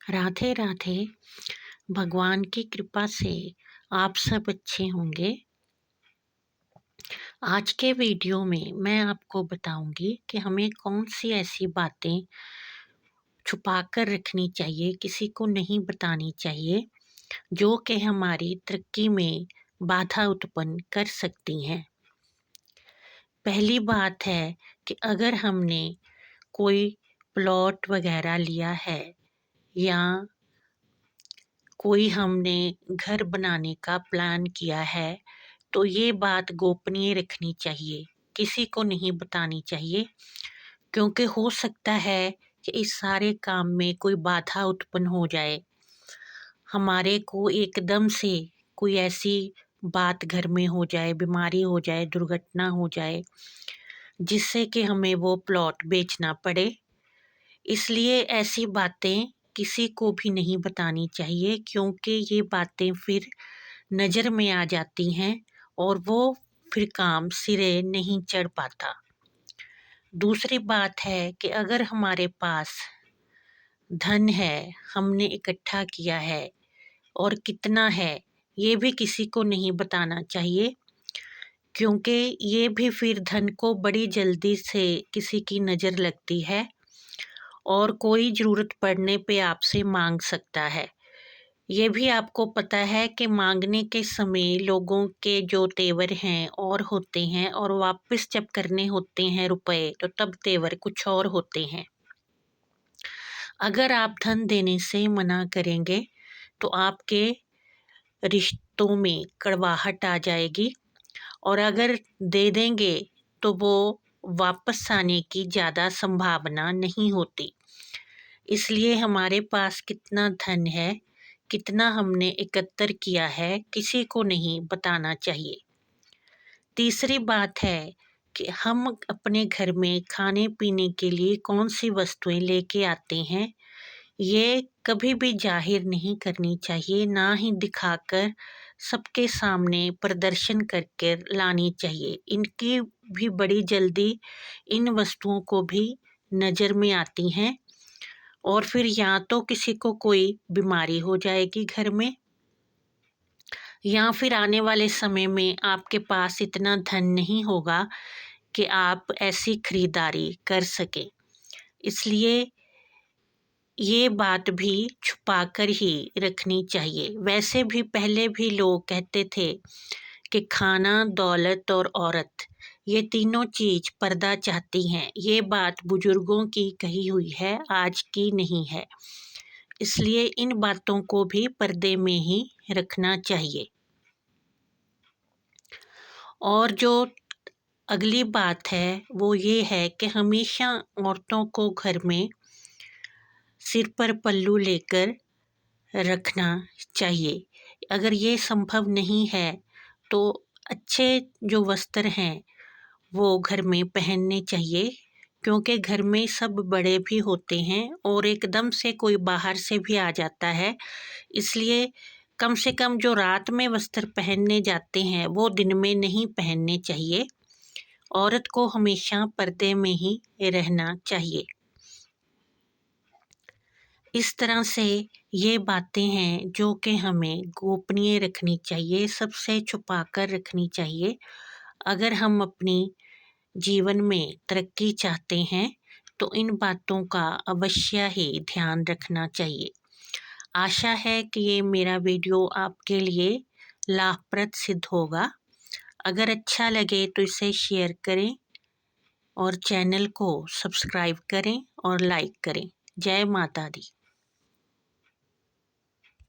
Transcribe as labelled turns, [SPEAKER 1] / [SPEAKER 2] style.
[SPEAKER 1] राधे राधे। भगवान की कृपा से आप सब अच्छे होंगे। आज के वीडियो में मैं आपको बताऊंगी कि हमें कौन सी ऐसी बातें छुपा कर रखनी चाहिए, किसी को नहीं बतानी चाहिए, जो कि हमारी तरक्की में बाधा उत्पन्न कर सकती हैं। पहली बात है कि अगर हमने कोई प्लॉट वगैरह लिया है या कोई हमने घर बनाने का प्लान किया है, तो ये बात गोपनीय रखनी चाहिए, किसी को नहीं बतानी चाहिए, क्योंकि हो सकता है कि इस सारे काम में कोई बाधा उत्पन्न हो जाए। हमारे को एकदम से कोई ऐसी बात घर में हो जाए, बीमारी हो जाए, दुर्घटना हो जाए, जिससे कि हमें वो प्लॉट बेचना पड़े। इसलिए ऐसी बातें किसी को भी नहीं बतानी चाहिए, क्योंकि ये बातें फिर नज़र में आ जाती हैं और वो फिर काम सिरे नहीं चढ़ पाता। दूसरी बात है कि अगर हमारे पास धन है, हमने इकट्ठा किया है और कितना है, ये भी किसी को नहीं बताना चाहिए, क्योंकि ये भी फिर धन को बड़ी जल्दी से किसी की नज़र लगती है और कोई ज़रूरत पड़ने पे आपसे मांग सकता है। ये भी आपको पता है कि मांगने के समय लोगों के जो तेवर हैं और होते हैं, और वापस जब करने होते हैं रुपए, तो तब तेवर कुछ और होते हैं। अगर आप धन देने से मना करेंगे तो आपके रिश्तों में कड़वाहट आ जाएगी, और अगर दे देंगे तो वो वापस आने की ज़्यादा संभावना नहीं होती। इसलिए हमारे पास कितना धन है, कितना हमने एकत्र किया है, किसी को नहीं बताना चाहिए। तीसरी बात है कि हम अपने घर में खाने पीने के लिए कौन सी वस्तुएं लेके आते हैं, ये कभी भी जाहिर नहीं करनी चाहिए, ना ही दिखाकर सबके सामने प्रदर्शन करके लानी चाहिए। इनकी भी बड़ी जल्दी इन वस्तुओं को भी नज़र में आती हैं, और फिर या तो किसी को कोई बीमारी हो जाएगी घर में, या फिर आने वाले समय में आपके पास इतना धन नहीं होगा कि आप ऐसी खरीदारी कर सकें। इसलिए ये बात भी छुपा कर ही रखनी चाहिए। वैसे भी पहले भी लोग कहते थे कि खाना, दौलत और औरत, ये तीनों चीज़ पर्दा चाहती हैं। ये बात बुजुर्गों की कही हुई है, आज की नहीं है। इसलिए इन बातों को भी पर्दे में ही रखना चाहिए। और जो अगली बात है वो ये है कि हमेशा औरतों को घर में सिर पर पल्लू लेकर रखना चाहिए। अगर ये संभव नहीं है तो अच्छे जो वस्त्र हैं वो घर में पहनने चाहिए, क्योंकि घर में सब बड़े भी होते हैं और एकदम से कोई बाहर से भी आ जाता है। इसलिए कम से कम जो रात में वस्त्र पहनने जाते हैं वो दिन में नहीं पहनने चाहिए। औरत को हमेशा पर्दे में ही रहना चाहिए। इस तरह से ये बातें हैं जो कि हमें गोपनीय रखनी चाहिए, सबसे छुपा कर रखनी चाहिए। अगर हम अपनी जीवन में तरक्की चाहते हैं तो इन बातों का अवश्य ही ध्यान रखना चाहिए। आशा है कि ये मेरा वीडियो आपके लिए लाभप्रद सिद्ध होगा। अगर अच्छा लगे तो इसे शेयर करें और चैनल को सब्सक्राइब करें और लाइक करें। जय माता दी।